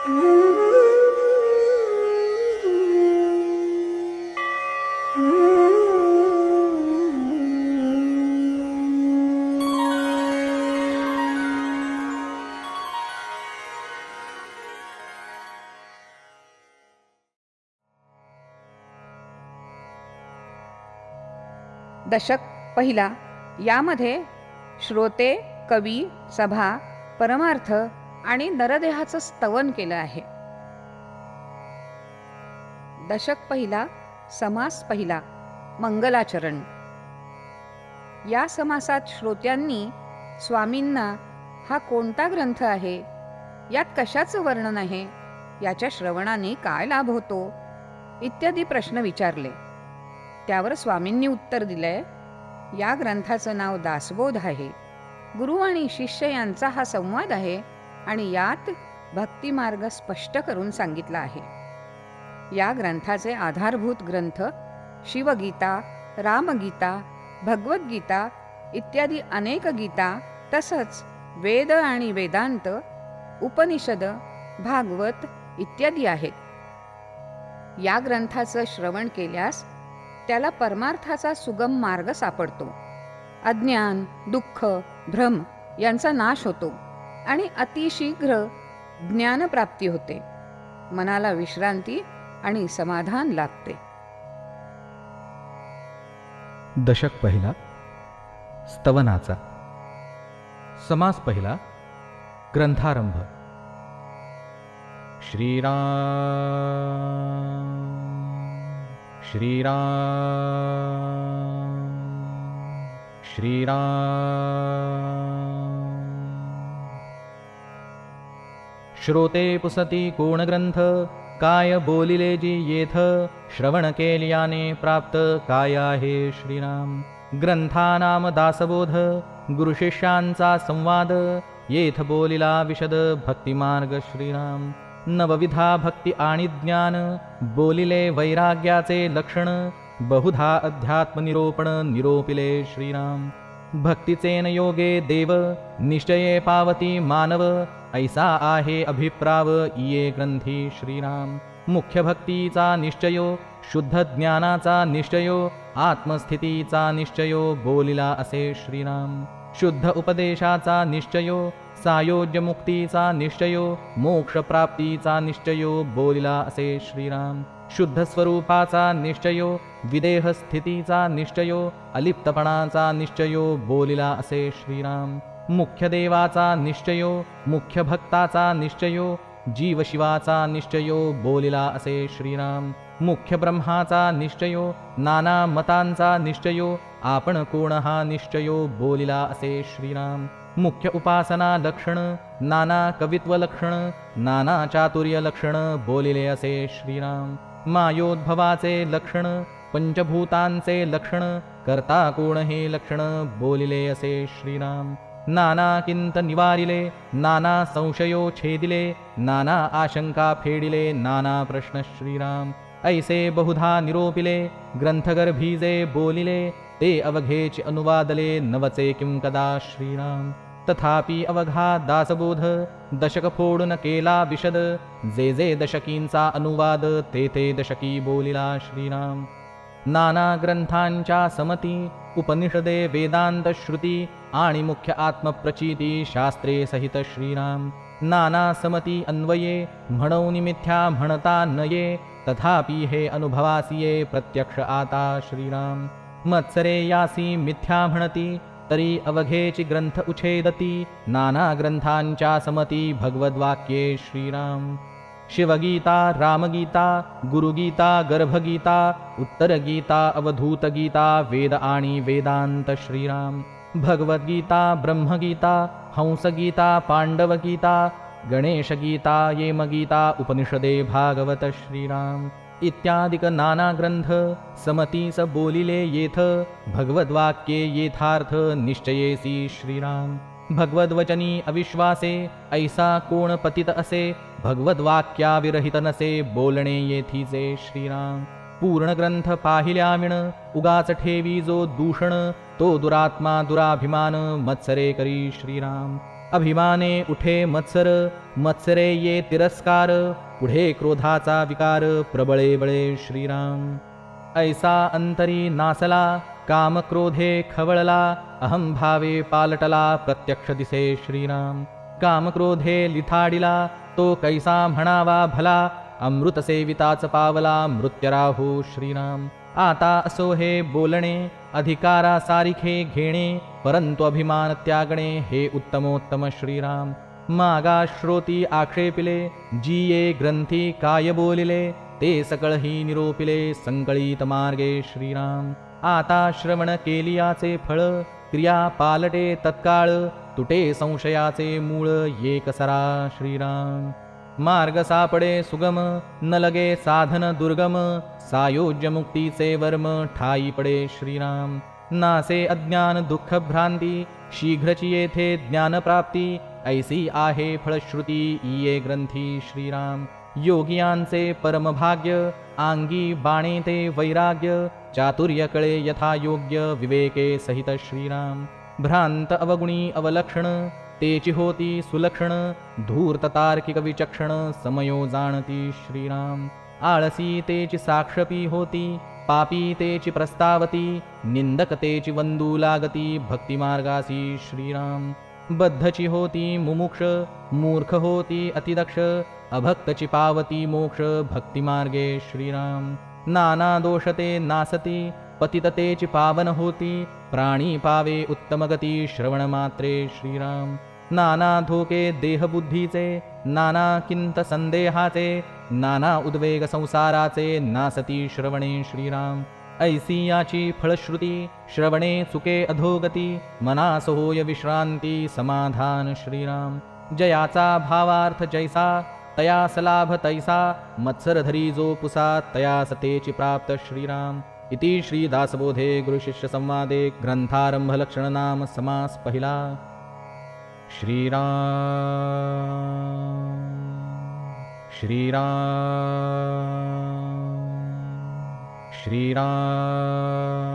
दशक पहिला यामध्ये श्रोते, कवी, सभा, परमार्थ आणि नरदेहाचं स्तवन केलं आहे. दशक पहिला समास पहिला मंगलाचरण. या समासात श्रोत्यांनी स्वामींना हा कोणता ग्रंथ आहे, यात कशाचं वर्णन आहे, याच्या श्रवणाने काय लाभ होतो इत्यादी प्रश्न विचारले. त्यावर स्वामींनी उत्तर दिलंय, या ग्रंथाचं नाव दासबोध आहे. गुरु आणि शिष्य यांचा हा संवाद आहे आणि यात भक्तिमार्ग स्पष्ट करून सांगितला आहे. या ग्रंथाचे आधारभूत ग्रंथ शिवगीता, रामगीता, भगवद्गीता इत्यादी अनेक गीता, तसंच वेद आणि वेदांत, उपनिषद, भागवत इत्यादी आहेत. या ग्रंथाचं श्रवण केल्यास त्याला परमार्थाचा सुगम मार्ग सापडतो. अज्ञान, दुःख, भ्रम यांचा नाश होतो आणि अतिशीघ्र ज्ञानप्राप्ती होते. मनाला विश्रांती आणि समाधान लाभते. दशक पहिला स्तवनाचा. समास पहिला. ग्रंथारंभ. श्रीराम श्रीराम श्रीराम. श्रोते पुसती कोण ग्रंथ, काय बोलिले जी येथ, श्रवण केल्याने प्राप्त काय आहे श्रीराम. ग्रंथानाम दासबोध, गुरुशिष्यांचा संवाद, येथ बोलिला विशद भक्तिमार्ग श्रीराम. नवविधा भक्ती आणि ज्ञान, बोलिले वैराग्याचे लक्षण, बहुधा अध्यात्म निरोपण निरोपिले श्रीराम. भक्तीचे न योगे देव, निश्चये पावती मानव, ऐसा आहे अभिप्राव ये ग्रंथी श्रीराम. मुख्य भक्तीचा निश्चयो, शुद्ध ज्ञानाचा निश्चयो, आत्मस्थितीचा निश्चयो बोलिला असे श्रीराम. शुद्ध उपदेशाचा निश्चयो, सायोज्य मुक्तीचा निश्चयो, मोक्ष प्राप्तीचा निश्चयो बोलिला असे श्रीराम. शुद्ध स्वरूपाचा निश्चयो, विदेह स्थितीचा निश्चयो, अलिप्तपणाचा निश्चयो बोलिला असे श्रीराम. मुख्य देवाचा निश्चयो, मुख्य भक्ताचा निश्चयो, जीवशिवाचा निश्चयो बोलिला असे श्रीराम. मुख्य ब्रह्माचा निश्चयो, नाना मतांचा निश्चयो, आपण कोण हा निश्चयो बोलिला असे श्रीराम. मुख्य उपासना लक्षण, नाना कवित्व लक्षण, नाना चातुर्य लक्षण बोलिले असे श्रीराम. मायोद्भवाचे लक्षण, पंचभूतांचे लक्षण, करता कोण हे लक्षण बोलिले असे श्रीराम. नाना किंत निवारिले, नाना संशयो छेदिले, नाना आशंका फेडिले, नाना प्रश्न श्रीराम. ऐसे बहुधा निरोपिले, ग्रंथगर्भीजे बोलिले, ते अवघेचे अनुवादले, नवचे किं कदा श्रीराम. तथापि अवघा दासबोध, दशक फोडून केला विशद, जे जे दशकींचा अनुवाद, ते ते दशकी बोलिला श्रीराम. नाना ग्रंथांच्या समती, उपनिषदे वेदांत श्रुती, आणि मुख्य आत्मप्रचिती शास्त्रे सहित श्रीराम. नाना समती अन्वये, म्हणून मिथ्या म्हणता नये, तथापि हे अनुभवासिये प्रत्यक्ष आता श्रीराम. मत्सरे यासी मिथ्या म्हणती, तरी अवघेची ग्रंथ उछेदती, नाना ग्रंथांच्या समती भगवद्वाक्ये श्रीराम. शिवगीता, रामगीता, गुरुगीता, गर्भगीता, उत्तरगीता, अवधूतगीता, वेद आणि वेदांत श्रीराम. भगवद्गीता, ब्रह्मगीता, हंसगीता, पांडवगीता, गणेशगीता, येमगीता, उपनिषदे भागवत श्रीराम. इत्यादिक नाना ग्रंथ समतीस बोलिले येथ, भगवद्वाक्ये येथार्थ निश्चयेसी श्रीराम. भगवद्वचनी अविश्वासे, ऐसा कोण पतित असे, भगवद्वाक्या विरहित नसे, बोलणे येथीचे श्रीराम. पूर्ण ग्रंथ पाहिल्याविण, उगाच ठेवी जो दूषण, तो दुरात्मा दुराभिमान, मत्सरे करी श्रीराम. अभिमाने उठे मत्सर, मत्सरे ये तिरस्कार, पुढे क्रोधाचा विकार, प्रबळे बळे श्रीराम. ऐसा अंतरी नासला, काम क्रोधे खवळला, अहम भावे पालटला, प्रत्यक्ष दिसे श्रीराम. काम क्रोधे लिथाडिला, तो कैसा म्हणावा भला, अमृत सेविताच पावला, मृत्यराहू श्रीराम. आता असो हे बोलणे, अधिकारा सारिखे घेणे, परंतु अभिमान त्यागणे, हे उत्तमोत्तम श्रीराम. मागा श्रोती आक्षेपिले, जिये ग्रंथी काय बोलिले, ते सकळही निरोपिले, संकळीत मार्गे श्रीराम. आता श्रवण केलियाचे फळ, क्रिया पालटे तत्काळ, तुटे संशयाचे मूळ, एकसरा श्रीराम. मार्ग सापडे सुगम, न लगे साधन दुर्गम, सायोज्य मुक्तीचे वर्म, ठाई पडे श्रीराम. नासे अज्ञान दुःख भ्रांती, शीघ्रची येथे ज्ञानप्राप्ती, ऐसी आहे फळश्रुती, इये ग्रंथी श्रीराम. योगियांचे परमभाग्य, आंगी बाणे ते वैराग्य, चातुर्य कळे यथा योग्य, विवेके सहित श्रीराम. भ्रांत अवगुणी अवलक्षण, तेची होती सुलक्षण, धूर्त तार्किक विचक्षण, समयो जाणती श्रीराम. आळसी तेची साक्षपी होती, पापी तेची प्रस्तावती, निंदक तेची वंदू लागती, भक्तिमार्गासी श्रीराम. बद्धची होती मुमुक्ष, मूर्ख होती अतिदक्ष, अभक्तची पावती मोक्ष, भक्तिमार्गे श्रीराम. नाना दोषते नासती, पतिततेची पावन होती, प्राणी पावे उत्तमगती, श्रवण मात्रे श्रीराम. नाना धोके देहबुद्धीचे, नाना किंत संदेहाचे, नाना उद्वेग संसाराचे, नासती श्रवणे श्रीराम. ऐसी याची फळश्रुती, श्रवणे चुके अधोगती, मनास होय विश्रांती, समाधान श्रीराम. जयाचा भावार्थ जैसा, तयास लाभ तैसा, मत्सरधरी जो पुसा, तयास तेची प्राप्त श्रीराम. इति श्रीदासबोधे गुरुशिष्य संवादे ग्रंथारंभ लक्षण नाम समास पहिला. श्रीराम श्रीराम श्रीराम.